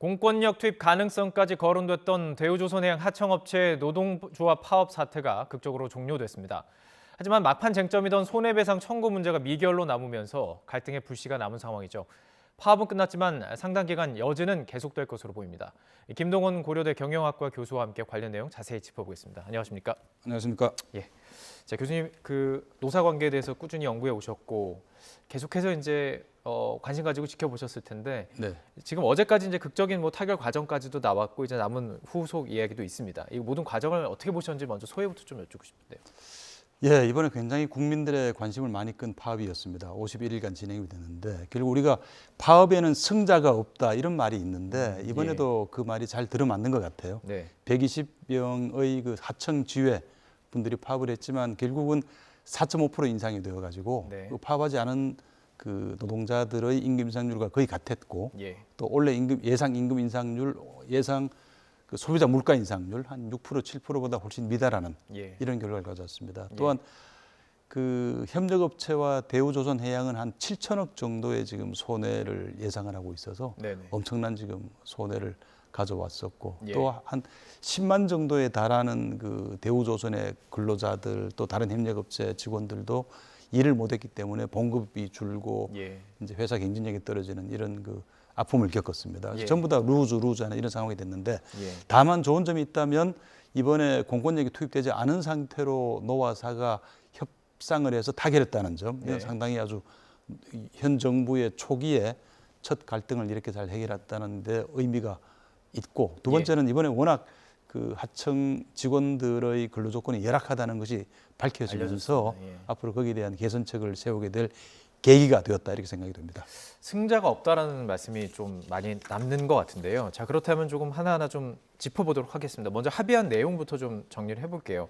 공권력 투입 가능성까지 거론됐던 대우조선해양 하청업체 노동조합 파업 사태가 극적으로 종료됐습니다. 하지만 막판 쟁점이던 손해배상 청구 문제가 미결로 남으면서 갈등의 불씨가 남은 상황이죠. 파업은 끝났지만 상당 기간 여지는 계속될 것으로 보입니다. 김동원 고려대 경영학과 교수와 함께 관련 내용 자세히 짚어보겠습니다. 안녕하십니까? 안녕하십니까? 예. 자, 교수님 노사 관계에 대해서 꾸준히 연구해 오셨고 계속해서 이제 관심 가지고 지켜보셨을 텐데 네. 지금 어제까지 이제 극적인 타결 과정까지도 나왔고 이제 남은 후속 이야기도 있습니다. 이 모든 과정을 어떻게 보셨는지 먼저 소회부터 좀 여쭙고 싶은데요. 예, 이번에 굉장히 국민들의 관심을 많이 끈 파업이었습니다. 51일간 진행이 됐는데 결국 우리가 파업에는 승자가 없다 이런 말이 있는데 이번에도 그 말이 잘 들어맞는 것 같아요. 네. 120명의 그 하청 지회 분들이 파업을 했지만 결국은 4.5% 인상이 되어가지고 네. 그 파업하지 않은 그 노동자들의 임금 인상률과 거의 같았고 예. 또 원래 예상 임금 인상률 예상 그 소비자 물가 인상률 한 6% 7%보다 훨씬 미달하는 예. 이런 결과를 가져왔습니다. 또한 그 협력업체와 대우조선해양은 한 7천억 정도의 지금 손해를 예상을 하고 있어서 네네. 엄청난 지금 손해를 가져왔었고 예. 또 한 10만 정도에 달하는 그 대우조선의 근로자들 또 다른 협력업체 직원들도 일을 못했기 때문에 봉급이 줄고 예. 이제 회사 경쟁력이 떨어지는 이런 그 아픔을 겪었습니다. 그래서 예. 전부 다 루즈하는 이런 상황이 됐는데 예. 다만 좋은 점이 있다면 이번에 공권력이 투입되지 않은 상태로 노와사가 협상을 해서 타결했다는 점 이건 네. 상당히 아주 현 정부의 초기에 첫 갈등을 이렇게 잘 해결했다는 데 의미가 있고 두 번째는 이번에 워낙 그 하청 직원들의 근로 조건이 열악하다는 것이 밝혀지면서 알려졌습니다. 예. 앞으로 거기에 대한 개선책을 세우게 될 계기가 되었다 이렇게 생각이 됩니다. 승자가 없다라는 말씀이 좀 많이 남는 것 같은데요. 자, 그렇다면 조금 하나하나 좀 짚어보도록 하겠습니다. 먼저 합의한 내용부터 좀 정리를 해볼게요.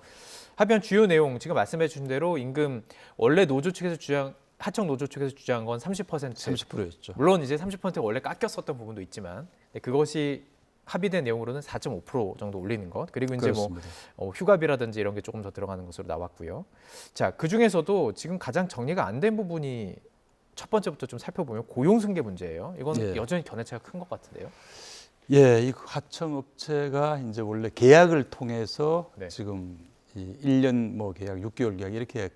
합의한 주요 내용 지금 말씀해 주신 대로 임금 원래 노조 측에서 하청 노조 측에서 주장한 건 30%. 30%였죠. 물론 이제 30% 원래 깎였었던 부분도 있지만 그것이 합의된 내용으로는 4.5% 정도 올리는 것 그리고 이제 그렇습니다. 휴가비라든지 이런 게 조금 더 들어가는 것으로 나왔고요. 자, 그 중에서도 지금 가장 정리가 안 된 부분이 첫 번째부터 좀 살펴보면 고용승계 문제예요. 이건 예. 여전히 견해차가 큰 것 같은데요. 예, 이 하청업체가 이제 원래 계약을 통해서 네. 지금 이 1년 계약, 6개월 계약 이렇게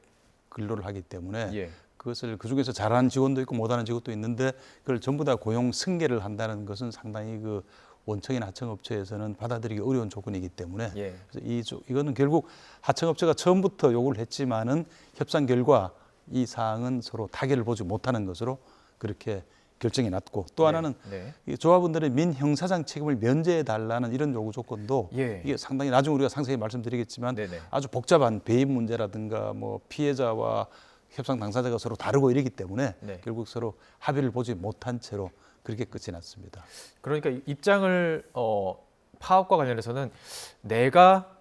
근로를 하기 때문에 예. 그것을 그 중에서 잘하는 직원도 있고 못하는 직원도 있는데 그걸 전부 다 고용 승계를 한다는 것은 상당히 그 원청인 하청업체에서는 받아들이기 어려운 조건이기 때문에 예. 그래서 이거는 결국 하청업체가 처음부터 요구를 했지만은 협상 결과 이 사항은 서로 타결을 보지 못하는 것으로 그렇게 결정이 났고 또 하나는 네. 이 조합원들의 민형사상 책임을 면제해 달라는 이런 요구 조건도 예. 이게 상당히 나중에 우리가 상세히 말씀드리겠지만 네네. 아주 복잡한 배임 문제라든가 피해자와 협상 당사자가 서로 다르고 이러기 때문에 네. 결국 서로 합의를 보지 못한 채로 그렇게 끝이 났습니다. 그러니까 입장을 파업과 관련해서는 내가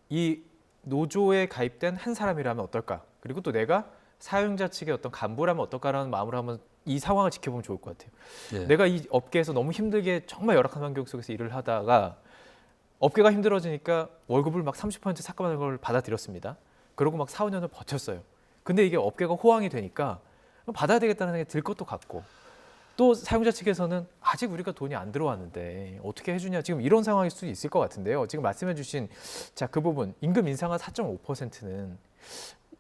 이 노조에 가입된 한 사람이라면 어떨까? 그리고 또 내가 사용자 측의 어떤 간부라면 어떨까라는 마음으로 한번 이 상황을 지켜보면 좋을 것 같아요. 예. 내가 이 업계에서 너무 힘들게 정말 열악한 환경 속에서 일을 하다가 업계가 힘들어지니까 월급을 막 30% 삭감하는 걸 받아들였습니다. 그러고 막 4, 5년을 버텼어요. 근데 이게 업계가 호황이 되니까 받아야 되겠다는 생각이 들 것도 같고 또 사용자 측에서는 아직 우리가 돈이 안 들어왔는데 어떻게 해주냐 지금 이런 상황일 수도 있을 것 같은데요. 지금 말씀해주신 그 부분 임금 인상한 4.5%는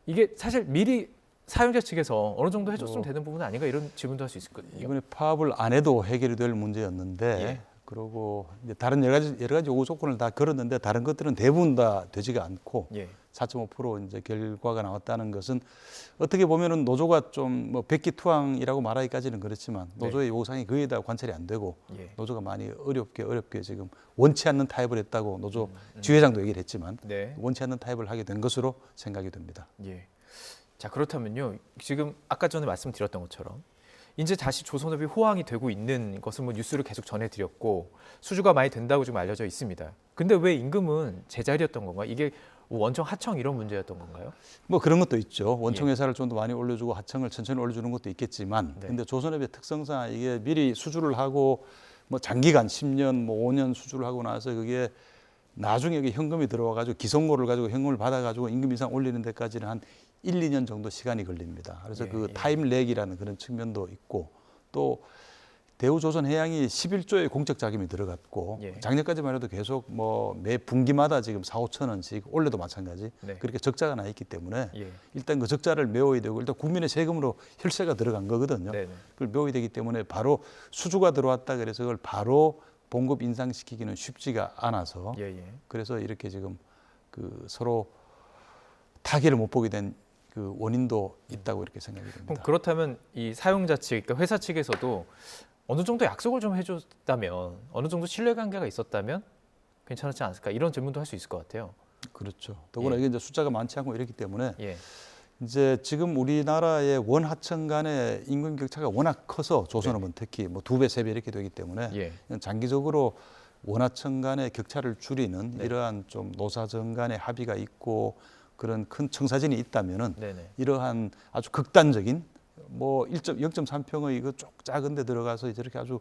이게 사실 미리 사용자 측에서 어느 정도 해줬으면 되는 부분은 아닌가 이런 질문도 할 수 있거든요. 이번에 파업을 안 해도 해결이 될 문제였는데 예. 그리고 이제 다른 여러 가지 요구 조건을 다 걸었는데 다른 것들은 대부분 다 되지가 않고 예. 4.5% 이제 결과가 나왔다는 것은 어떻게 보면은 노조가 좀 백기투항이라고 말하기까지는 그렇지만 노조의 요구사항이 거의 다 관찰이 안 되고 예. 노조가 많이 어렵게 지금 원치 않는 타협을 했다고 노조 지회장도 얘기를 했지만 네. 원치 않는 타협을 하게 된 것으로 생각이 됩니다. 예. 자, 그렇다면요. 지금 아까 전에 말씀드렸던 것처럼 이제 다시 조선업이 호황이 되고 있는 것은 뉴스를 계속 전해드렸고 수주가 많이 된다고 지금 알려져 있습니다. 근데 왜 임금은 제자리였던 건가요? 이게 원청 하청 이런 문제였던 건가요? 그런 것도 있죠. 원청 회사를 좀 더 많이 올려주고 하청을 천천히 올려주는 것도 있겠지만 네. 근데 조선업의 특성상 이게 미리 수주를 하고 장기간 10년 5년 수주를 하고 나서 그게 나중에 여기 현금이 들어와가지고 기성고를 가지고 현금을 받아가지고 임금 인상 올리는 데까지는 한 1, 2년 정도 시간이 걸립니다. 그래서 예, 그 예. 타임렉이라는 그런 측면도 있고 또 대우조선해양이 11조의 공적 자금이 들어갔고 예. 작년까지만 해도 계속 뭐 매 분기마다 지금 4, 5천 원씩 올해도 마찬가지 네. 그렇게 적자가 나 있기 때문에 예. 일단 그 적자를 메워야 되고 일단 국민의 세금으로 혈세가 들어간 거거든요. 네네. 그걸 메워야 되기 때문에 바로 수주가 들어왔다 그래서 그걸 바로 봉급 인상시키기는 쉽지가 않아서 예. 예. 그래서 이렇게 지금 그 서로 타결을 못 보게 된 그 원인도 있다고 이렇게 생각이 그럼 됩니다. 그렇다면 이 사용자 측, 그러니까 회사 측에서도 어느 정도 약속을 좀 해줬다면, 어느 정도 신뢰관계가 있었다면 괜찮았지 않을까 이런 질문도 할 수 있을 것 같아요. 그렇죠. 더구나 예. 이게 이제 숫자가 많지 않고 이렇기 때문에 예. 이제 지금 우리나라의 원하청 간의 임금 격차가 워낙 커서 조선업은 특히 뭐 2배, 3배 이렇게 되기 때문에 예. 장기적으로 원하청 간의 격차를 줄이는 네. 이러한 좀 노사정 간의 합의가 있고 그런 큰 청사진이 있다면은 네네. 이러한 아주 극단적인 뭐 0.3평의 이거 쪽 작은 데 들어가서 저렇게 아주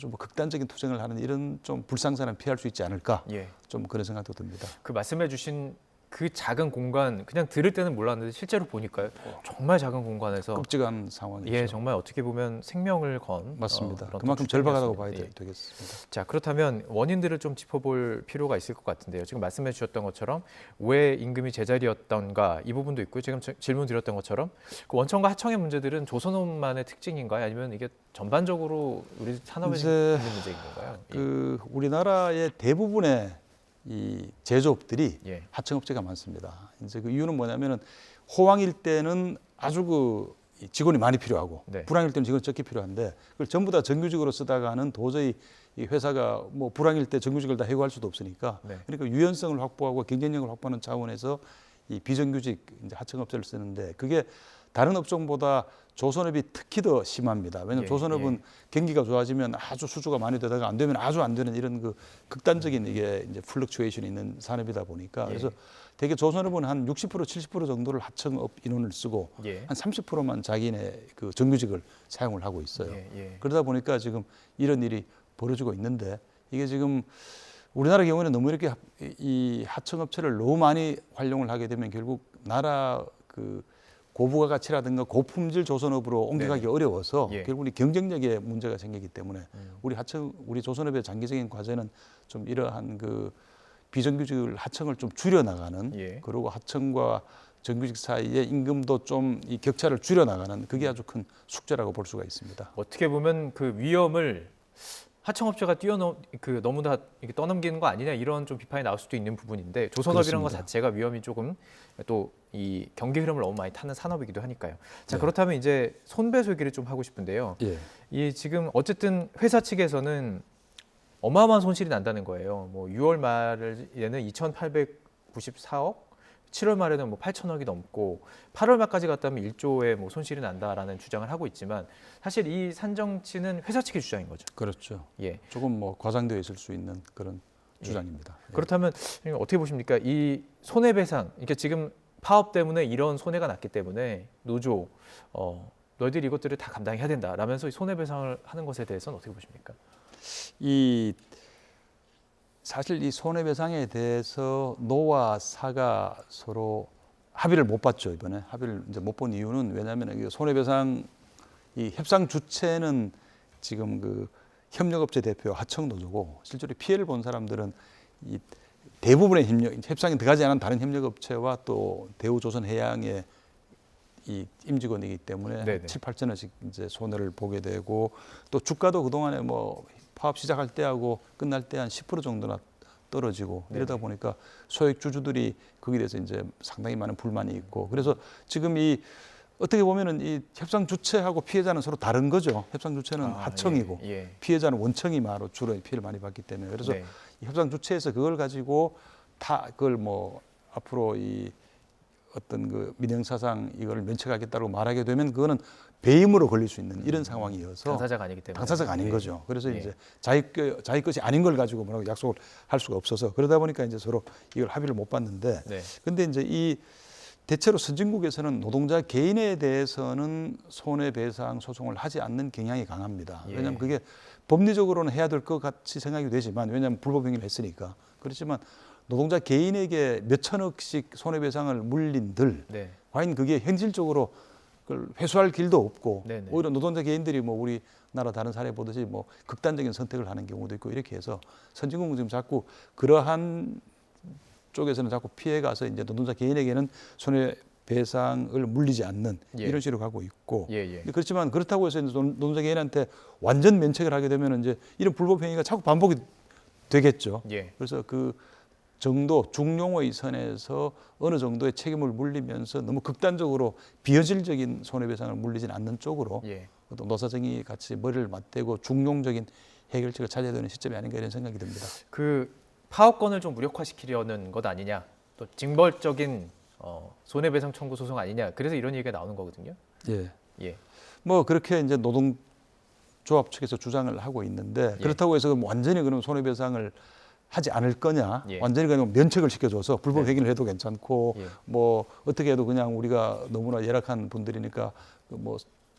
뭐 극단적인 투쟁을 하는 이런 좀 불상사는 피할 수 있지 않을까 예. 좀 그런 생각도 듭니다. 그 말씀해주신 그 작은 공간, 그냥 들을 때는 몰랐는데 실제로 보니까요, 정말 작은 공간에서 끔찍한 상황이죠. 예, 정말 어떻게 보면 생명을 건 맞습니다. 그런 그만큼 또 절박하다고 봐야 추정이었습니다. 예. 되겠습니다. 자, 그렇다면 원인들을 좀 짚어볼 필요가 있을 것 같은데요. 지금 말씀해 주셨던 것처럼 왜 임금이 제자리였던가 이 부분도 있고 지금 질문 드렸던 것처럼 그 원청과 하청의 문제들은 조선업만의 특징인가요? 아니면 이게 전반적으로 우리 산업에 이제 있는 문제인 건가요? 그 우리나라의 대부분의 이 제조업들이 예. 하청업체가 많습니다. 이제 그 이유는 뭐냐면은 호황일 때는 아주 그 직원이 많이 필요하고 네. 불황일 때는 직원이 적게 필요한데 그걸 전부 다 정규직으로 쓰다가는 도저히 이 회사가 뭐 불황일 때 정규직을 다 해고할 수도 없으니까 네. 그러니까 유연성을 확보하고 경쟁력을 확보하는 차원에서 이 비정규직 이제 하청업체를 쓰는데 그게 다른 업종보다 조선업이 특히 더 심합니다. 왜냐하면 예, 조선업은 예. 경기가 좋아지면 아주 수주가 많이 되다가 안 되면 아주 안 되는 이런 그 극단적인 이게 이제 플럭추에이션이 있는 산업이다 보니까 그래서 예. 되게 조선업은 한 60% 70% 정도를 하청업 인원을 쓰고 예. 한 30%만 자기네 그 정규직을 사용을 하고 있어요. 예. 예. 그러다 보니까 지금 이런 일이 벌어지고 있는데 이게 지금 우리나라 경우에는 너무 이렇게 이 하청업체를 너무 많이 활용을 하게 되면 결국 나라 그 고부가가치라든가 고품질 조선업으로 옮겨가기 네네. 어려워서 예. 결국 이 경쟁력에 문제가 생기기 때문에 우리 조선업의 장기적인 과제는 좀 이러한 그 비정규직을 하청을 좀 줄여 나가는 예. 그리고 하청과 정규직 사이의 임금도 좀 이 격차를 줄여 나가는 그게 아주 큰 숙제라고 볼 수가 있습니다. 어떻게 보면 그 위험을 하청업체가 너무나 이렇게 떠넘기는 거 아니냐 이런 좀 비판이 나올 수도 있는 부분인데 조선업이라는 것 그렇습니다. 자체가 위험이 조금 또 이 경기 흐름을 너무 많이 타는 산업이기도 하니까요. 자, 네. 그렇다면 이제 손배소기를 좀 하고 싶은데요. 예. 이 지금 어쨌든 회사 측에서는 어마어마한 손실이 난다는 거예요. 뭐 6월 말에는 2,894억, 7월 말에는 뭐 8천억이 넘고 8월 말까지 갔다면 1조의 뭐 손실이 난다라는 주장을 하고 있지만 사실 이 산정치는 회사 측의 주장인 거죠. 그렇죠. 예. 조금 뭐 과장되어 있을 수 있는 그런 주장입니다. 예. 그렇다면 어떻게 보십니까? 이 손해배상, 이게 지금 파업 때문에 이런 손해가 났기 때문에 노조, 너희들이 이것들을 다 감당해야 된다라면서 이 손해배상을 하는 것에 대해서는 어떻게 보십니까? 이 사실 이 손해배상에 대해서 노와 사가 서로 합의를 못 봤죠. 이번에 합의를 이제 못 본 이유는 왜냐하면 이 손해배상 이 협상 주체는 지금 그 협력업체 대표 하청노조고 실제로 피해를 본 사람들은 이 대부분의 협상에 들어가지 않은 다른 협력업체와 또 대우조선해양의 이 임직원이기 때문에 네네. 7, 8천원씩 이제 손해를 보게 되고 또 주가도 그동안에 뭐 파업 시작할 때하고 끝날 때 한 10% 정도나 떨어지고 이러다 네네. 보니까 소액 주주들이 거기에 대해서 이제 상당히 많은 불만이 있고 그래서 지금 이 어떻게 보면은 이 협상 주체하고 피해자는 서로 다른 거죠. 협상 주체는 하청이고 예, 예. 피해자는 원청이 마로 주로 피해를 많이 받기 때문에 그래서 네. 이 협상 주체에서 그걸 가지고 다 그걸 뭐 앞으로 이 어떤 그 민형사상 이거를 면책하겠다고 말하게 되면 그거는 배임으로 걸릴 수 있는 이런 상황이어서 당사자가 아니기 때문에 당사자가 아닌 네. 거죠. 그래서 예. 이제 자기 것이 아닌 걸 가지고 뭐라고 약속을 할 수가 없어서 그러다 보니까 이제 서로 이걸 합의를 못 봤는데 네. 근데 이제 이 대체로 선진국에서는 노동자 개인에 대해서는 손해배상 소송을 하지 않는 경향이 강합니다. 예. 왜냐하면 그게 법리적으로는 해야 될 것 같이 생각이 되지만 왜냐하면 불법행위를 했으니까 그렇지만 노동자 개인에게 몇 천억씩 손해배상을 물린들 네. 과연 그게 현실적으로 그걸 회수할 길도 없고 네네. 오히려 노동자 개인들이 뭐 우리나라 다른 사례 보듯이 뭐 극단적인 선택을 하는 경우도 있고 이렇게 해서 선진국은 지금 자꾸 그러한 쪽에서는 자꾸 피해가서 이제 노동자 개인에게는 손해배상을 물리지 않는 예. 이런 식으로 가고 있고 예, 예. 그렇지만 그렇다고 해서 이제 노동자 개인한테 완전 면책을 하게 되면 이제 이런 불법 행위가 자꾸 반복이 되겠죠. 예. 그래서 그 정도 중용의 선에서 어느 정도의 책임을 물리면서 너무 극단적으로 비현실적인 손해배상을 물리지는 않는 쪽으로 예. 또 노사정이 같이 머리를 맞대고 중용적인 해결책을 찾아야 되는 시점이 아닌가 이런 생각이 듭니다. 그 파업권을 좀 무력화시키려는 것 아니냐, 또 징벌적인 손해배상 청구 소송 아니냐, 그래서 이런 얘기가 나오는 거거든요. 예. 예. 뭐 그렇게 이제 노동조합 측에서 주장을 하고 있는데 예. 그렇다고 해서 그럼 완전히 그럼 손해배상을 하지 않을 거냐, 예. 완전히 그냥 면책을 시켜줘서 불법 네. 회계를 해도 괜찮고 예. 뭐 어떻게 해도 그냥 우리가 너무나 열악한 분들이니까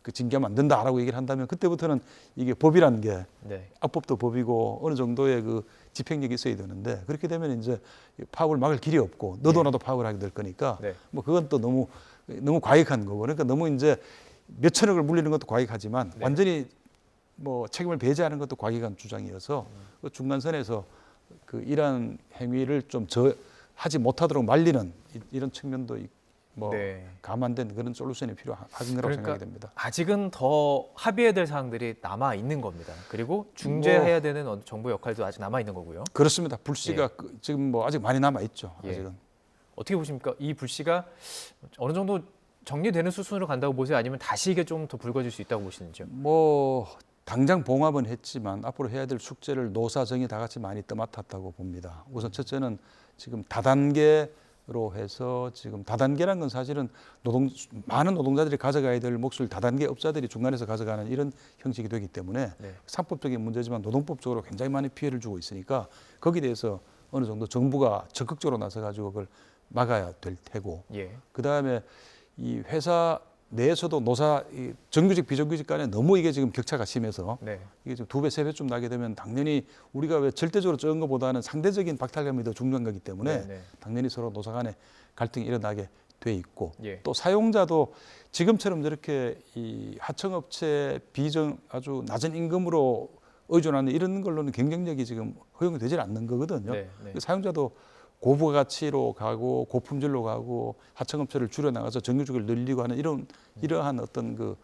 그 징계하면 안 된다라고 얘기를 한다면 그때부터는 이게 법이라는 게 네. 악법도 법이고 어느 정도의 그 집행력이 있어야 되는데 그렇게 되면 이제 파업을 막을 길이 없고 너도 예. 나도 파업을 하게 될 거니까 네. 뭐 그건 또 너무 과익한 거고 그러니까 너무 이제 몇 천억을 물리는 것도 과익하지만 네. 완전히 뭐 책임을 배제하는 것도 과익한 주장이어서 그 중간선에서 그 이러한 행위를 좀 하지 못하도록 말리는 이런 측면도 뭐 네. 감안된 그런 솔루션이 필요한 거라고 그러니까 생각이 됩니다. 아직은 더 합의해야 될 사항들이 남아 있는 겁니다. 그리고 중재해야 되는 정부 역할도 아직 남아 있는 거고요. 그렇습니다. 불씨가 지금 뭐 아직 많이 남아 있죠. 예. 아직은. 어떻게 보십니까? 이 불씨가 어느 정도 정리되는 수순으로 간다고 보세요? 아니면 다시 이게 좀 더 불거질 수 있다고 보시는지요? 뭐 당장 봉합은 했지만 앞으로 해야 될 숙제를 노사정이 다 같이 많이 떠맡았다고 봅니다. 우선 첫째는 지금 다단계로 해서 지금 다단계란 건 사실은 많은 노동자들이 가져가야 될 몫을 다단계 업자들이 중간에서 가져가는 이런 형식이 되기 때문에 네. 상법적인 문제지만 노동법적으로 굉장히 많은 피해를 주고 있으니까 거기에 대해서 어느 정도 정부가 적극적으로 나서 가지고 그걸 막아야 될 테고 예. 그다음에 이 회사 내에서도 노사 정규직 비정규직 간에 너무 이게 지금 격차가 심해서 네. 이게 지금 2배, 3배쯤 나게 되면 당연히 우리가 왜 절대적으로 적은 것보다는 상대적인 박탈감이 더 중요한 거기 때문에 네, 네. 당연히 서로 노사 간에 갈등이 일어나게 돼 있고 예. 또 사용자도 지금처럼 저렇게 이 하청업체 아주 낮은 임금으로 의존하는 이런 걸로는 경쟁력이 지금 허용이 되질 않는 거거든요. 네, 네. 사용자도 고부가치로 가고 고품질로 가고 하청업체를 줄여나가서 정규직을 늘리고 하는 이러한 어떤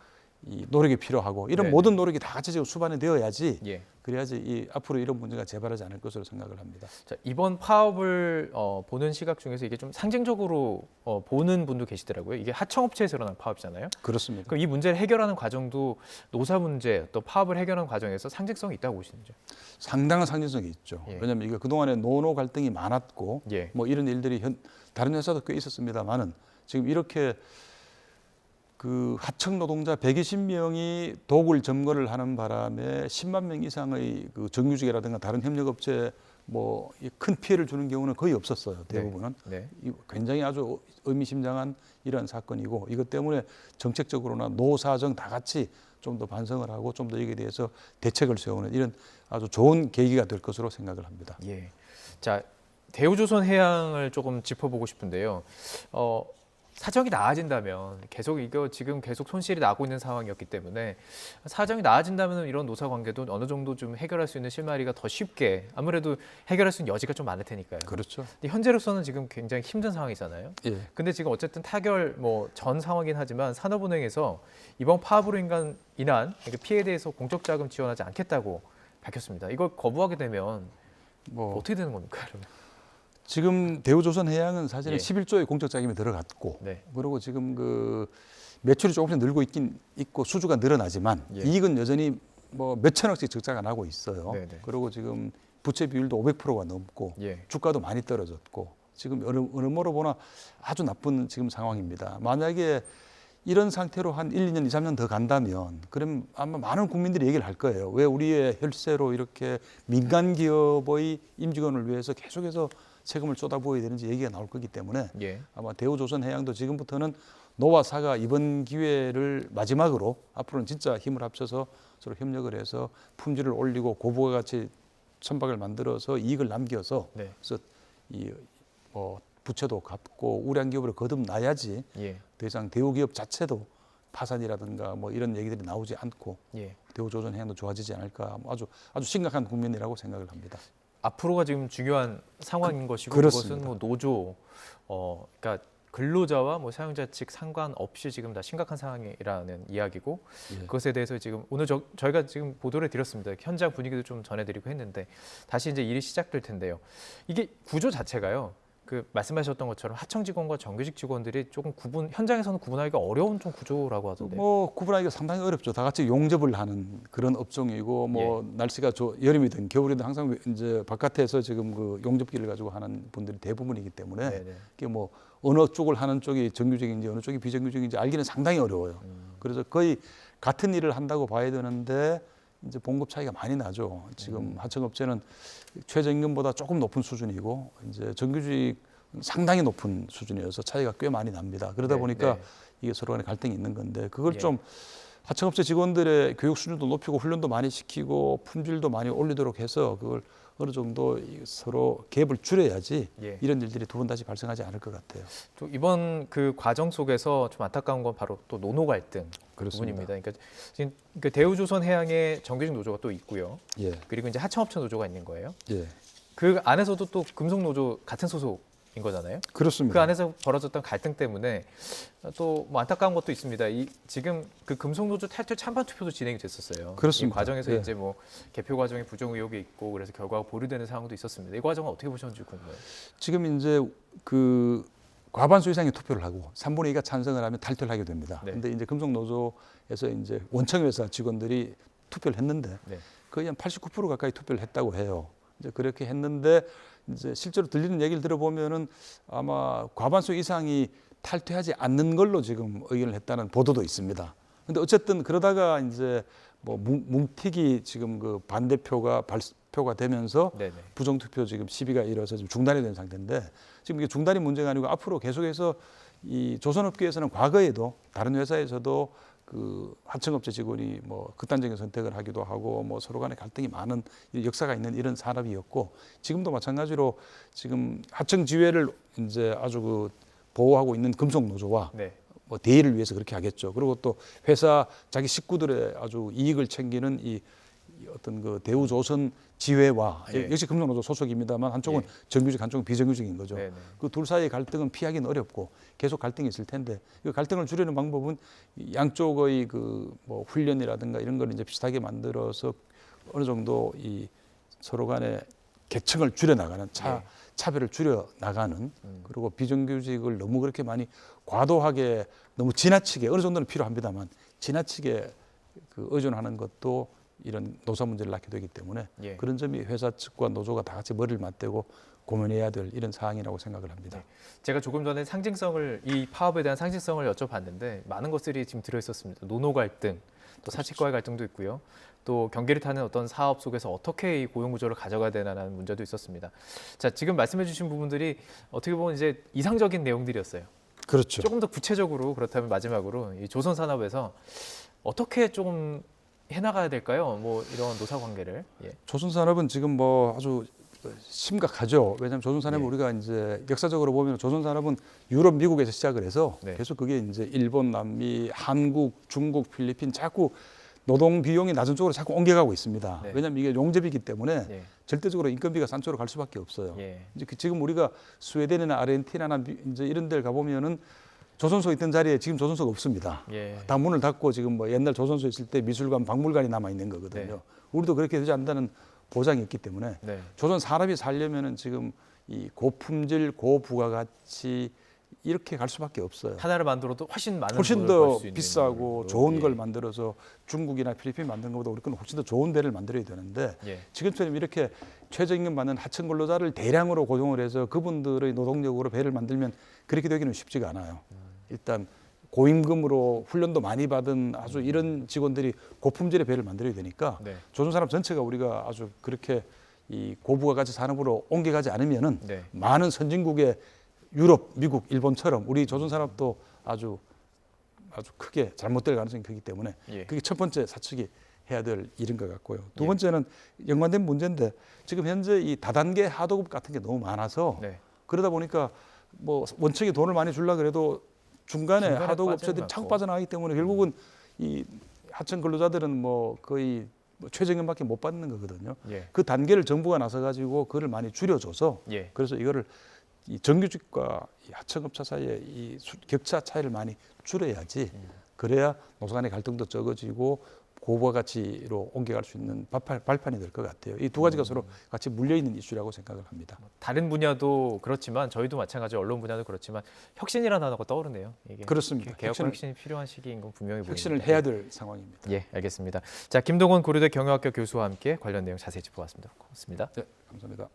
이 노력이 필요하고 이런 네, 모든 노력이 다 같이 지금 수반이 되어야지 예. 그래야지 앞으로 이런 문제가 재발하지 않을 것으로 생각을 합니다. 자, 이번 파업을 보는 시각 중에서 이게 좀 상징적으로 보는 분도 계시더라고요. 이게 하청업체에서 일어난 파업이잖아요. 그렇습니다. 그럼 이 문제를 해결하는 과정도 노사 문제 또 파업을 해결하는 과정에서 상징성이 있다고 보시는지요? 상당한 상징성이 있죠. 예. 왜냐하면 이게 그동안에 노노 갈등이 많았고 예. 뭐 이런 일들이 다른 회사도 꽤 있었습니다만은 지금 이렇게 그 하청 노동자 120명이 도굴 점거를 하는 바람에 10만 명 이상의 그 정규직이라든가 다른 협력업체 뭐 큰 피해를 주는 경우는 거의 없었어요. 대부분은 네. 굉장히 아주 의미심장한 이런 사건이고 이것 때문에 정책적으로나 노사정 다 같이 좀 더 반성을 하고 좀 더 여기에 대해서 대책을 세우는 이런 아주 좋은 계기가 될 것으로 생각을 합니다. 예. 자, 대우조선해양을 조금 짚어보고 싶은데요. 사정이 나아진다면 지금 계속 손실이 나고 있는 상황이었기 때문에 사정이 나아진다면 이런 노사 관계도 어느 정도 좀 해결할 수 있는 실마리가 더 쉽게 아무래도 해결할 수 있는 여지가 좀 많을 테니까요. 그렇죠. 근데 현재로서는 지금 굉장히 힘든 상황이잖아요. 예. 근데 지금 어쨌든 타결 전 상황이긴 하지만 산업은행에서 이번 파업으로 인한 피해에 대해서 공적 자금 지원하지 않겠다고 밝혔습니다. 이걸 거부하게 되면 뭐 어떻게 되는 겁니까, 그러면? 지금 대우조선해양은 사실은 예. 11조의 공적 자금이 들어갔고 네. 그리고 지금 그 매출이 조금씩 늘고 있고 수주가 늘어나지만 예. 이익은 여전히 뭐 몇천억씩 적자가 나고 있어요. 네네. 그리고 지금 부채 비율도 500%가 넘고 예. 주가도 많이 떨어졌고 지금 여러모로 보나 아주 나쁜 지금 상황입니다. 만약에 이런 상태로 한 1, 2년, 2, 3년 더 간다면 그럼 아마 많은 국민들이 얘기를 할 거예요. 왜 우리의 혈세로 이렇게 민간 기업의 임직원을 위해서 계속해서 세금을 쏟아부어야 되는지 얘기가 나올 거기 때문에 예. 아마 대우조선해양도 지금부터는 노와 사가 이번 기회를 마지막으로 앞으로는 진짜 힘을 합쳐서 서로 협력을 해서 품질을 올리고 고부가가치 천박을 만들어서 이익을 남겨서 네. 그래서 부채도 갚고 우량 기업으로 거듭나야지 예. 더 이상 대우기업 자체도 파산이라든가 뭐 이런 얘기들이 나오지 않고 예. 대우조선 해양도 좋아지지 않을까 아주 심각한 국면이라고 생각을 합니다. 앞으로가 지금 중요한 상황인 것이고 그렇습니다. 그것은 뭐 노조, 그러니까 근로자와 뭐 사용자 측 상관없이 지금 다 심각한 상황이라는 이야기고 예. 그것에 대해서 지금 오늘 저희가 지금 보도를 드렸습니다. 현장 분위기도 좀 전해드리고 했는데 다시 이제 일이 시작될 텐데요. 이게 구조 자체가요. 그 말씀하셨던 것처럼 하청 직원과 정규직 직원들이 조금 현장에서는 구분하기가 어려운 좀 구조라고 하던데. 뭐 구분하기가 상당히 어렵죠. 다 같이 용접을 하는 그런 업종이고 뭐 날씨가 여름이든 겨울이든 항상 이제 바깥에서 지금 그 용접기를 가지고 하는 분들이 대부분이기 때문에 네네. 이게 뭐 어느 쪽을 하는 쪽이 정규직인지 어느 쪽이 비정규직인지 알기는 상당히 어려워요. 그래서 거의 같은 일을 한다고 봐야 되는데 이제 봉급 차이가 많이 나죠. 지금 하청업체는 최저임금보다 조금 높은 수준이고 이제 정규직 상당히 높은 수준이어서 차이가 꽤 많이 납니다. 그러다 네, 보니까 네. 이게 서로 간에 갈등이 있는 건데 그걸 예. 좀 하청업체 직원들의 교육 수준도 높이고 훈련도 많이 시키고 품질도 많이 올리도록 해서 그걸 어느 정도 서로 갭을 줄여야지 예. 이런 일들이 두 번 다시 발생하지 않을 것 같아요. 또 이번 그 과정 속에서 좀 안타까운 건 바로 또 노노 갈등 그렇습니다. 부분입니다. 그러니까 지금 그 대우조선해양의 정규직 노조가 또 있고요. 예, 그리고 이제 하청업체 노조가 있는 거예요. 예, 그 안에서도 또 금속노조 같은 소속인 거잖아요. 그렇습니다. 그 안에서 벌어졌던 갈등 때문에 또 뭐 안타까운 것도 있습니다. 지금 그 금속노조 탈퇴 찬반 투표도 진행이 됐었어요. 그렇습니다. 이 과정에서 예. 이제 뭐 개표 과정에 부정 의혹이 있고 그래서 결과가 보류되는 상황도 있었습니다. 이 과정은 어떻게 보셨는지 궁금해요. 지금 이제 그 과반수 이상의 투표를 하고 3분의 2가 찬성을 하면 탈퇴를 하게 됩니다. 네. 근데 이제 금속노조에서 이제 원청회사 직원들이 투표를 했는데 네. 거의 한 89% 가까이 투표를 했다고 해요. 이제 그렇게 했는데 이제 실제로 들리는 얘기를 들어보면은 아마 과반수 이상이 탈퇴하지 않는 걸로 지금 의견을 했다는 보도도 있습니다. 근데 어쨌든 그러다가 이제 뭐 뭉튀기 지금 그 반대표가 발표가 되면서 네네. 부정투표 지금 시비가 일어서 지금 중단이 된 상태인데 지금 이게 중단이 문제가 아니고 앞으로 계속해서 이 조선업계에서는 과거에도 다른 회사에서도 그 하청업체 직원이 뭐 극단적인 선택을 하기도 하고 뭐 서로 간에 갈등이 많은 역사가 있는 이런 산업이었고 지금도 마찬가지로 지금 하청 지회를 이제 아주 그 보호하고 있는 금속노조와 네. 뭐 대의를 위해서 그렇게 하겠죠. 그리고 또 회사 자기 식구들의 아주 이익을 챙기는 이 어떤 그 대우조선 지회와 예. 역시 금속노조 소속입니다만 한쪽은 예. 정규직 한쪽은 비정규직인 거죠. 네네. 그 둘 사이의 갈등은 피하기는 어렵고 계속 갈등이 있을 텐데 그 갈등을 줄이는 방법은 양쪽의 그 뭐 훈련이라든가 이런 걸 이제 비슷하게 만들어서 어느 정도 이 서로 간의 계층을 줄여 나가는 예. 차별을 줄여 나가는 그리고 비정규직을 너무 그렇게 많이 과도하게 너무 지나치게 어느 정도는 필요합니다만 지나치게 그 의존하는 것도 이런 노사 문제를 낳게 되기 때문에 예. 그런 점이 회사 측과 노조가 다 같이 머리를 맞대고 고민해야 될 이런 사항이라고 생각을 합니다. 네. 제가 조금 전에 이 파업에 대한 상징성을 여쭤봤는데 많은 것들이 지금 들어 있었습니다. 노노 갈등, 또 사측과의 갈등도 있고요. 또 경계를 타는 어떤 사업 속에서 어떻게 이 고용 구조를 가져가야 되나라는 문제도 있었습니다. 자, 지금 말씀해주신 부분들이 어떻게 보면 이제 이상적인 내용들이었어요. 그렇죠. 조금 더 구체적으로 그렇다면 마지막으로 이 조선 산업에서 어떻게 조금 해나가야 될까요? 뭐 이런 노사 관계를. 예. 조선산업은 지금 뭐 아주 심각하죠. 왜냐하면 조선산업은 예. 우리가 이제 역사적으로 보면 조선산업은 유럽, 미국에서 시작을 해서 네. 계속 그게 이제 일본, 남미, 한국, 중국, 필리핀 자꾸 노동 비용이 낮은 쪽으로 자꾸 옮겨가고 있습니다. 네. 왜냐하면 이게 용접이기 때문에 예. 절대적으로 인건비가 싼 쪽으로 갈 수밖에 없어요. 예. 이제 지금 우리가 스웨덴이나 아르헨티나나 이제 이런 데를 가보면은 조선소 있던 자리에 지금 조선소가 없습니다. 예. 다 문을 닫고 지금 뭐 옛날 조선소 있을 때 미술관, 박물관이 남아 있는 거거든요. 네. 우리도 그렇게 되지 않는다는 보장이 있기 때문에 네. 조선 산업이 살려면은 지금 이 고품질, 고부가가치 이렇게 갈 수밖에 없어요. 하나를 만들어도 훨씬 많은 훨씬 돈을 벌 더 수 있는 비싸고 걸로. 좋은 예. 걸 만들어서 중국이나 필리핀 만든 것보다 우리 건 훨씬 더 좋은 배를 만들어야 되는데 예. 지금처럼 이렇게 최저임금 받는 하청 근로자를 대량으로 고용을 해서 그분들의 노동력으로 배를 만들면 그렇게 되기는 쉽지가 않아요. 일단 고임금으로 훈련도 많이 받은 아주 이런 직원들이 고품질의 배를 만들어야 되니까 네. 조선산업 전체가 우리가 아주 그렇게 이 고부가가치 산업으로 옮겨가지 않으면은 네. 많은 선진국의 유럽, 미국, 일본처럼 우리 조선산업도 아주 크게 잘못될 가능성이 크기 때문에 예. 그게 첫 번째 사측이 해야 될 일인 것 같고요. 두 예. 번째는 연관된 문제인데 지금 현재 이 다단계 하도급 같은 게 너무 많아서 네. 그러다 보니까 뭐 원청이 돈을 많이 주려 그래도 중간에 하도급 빠지는 업체들이 것 자꾸 같고. 빠져나가기 때문에 결국은 이 하청 근로자들은 뭐 거의 뭐 최저임금밖에 못 받는 거거든요. 예. 그 단계를 정부가 나서 가지고 그를 많이 줄여줘서 예. 그래서 이거를 이 정규직과 이 하청업체 사이에 이 격차 차이를 많이 줄여야지 그래야 노사 간의 갈등도 적어지고 고부가 가치로 옮겨갈 수 있는 발판이 될 것 같아요. 이 두 가지가 서로 같이 물려 있는 이슈라고 생각을 합니다. 다른 분야도 그렇지만 저희도 마찬가지 언론 분야도 그렇지만 혁신이라는 단어가 떠오르네요. 이게 그렇습니다. 개혁과 혁신이 필요한 시기인 건 분명히 혁신을 보입니다. 해야 될 상황입니다. 예, 알겠습니다. 자, 김동원 고려대 경영학과 교수와 함께 관련 내용 자세히 짚어봤습니다. 고맙습니다. 네, 감사합니다.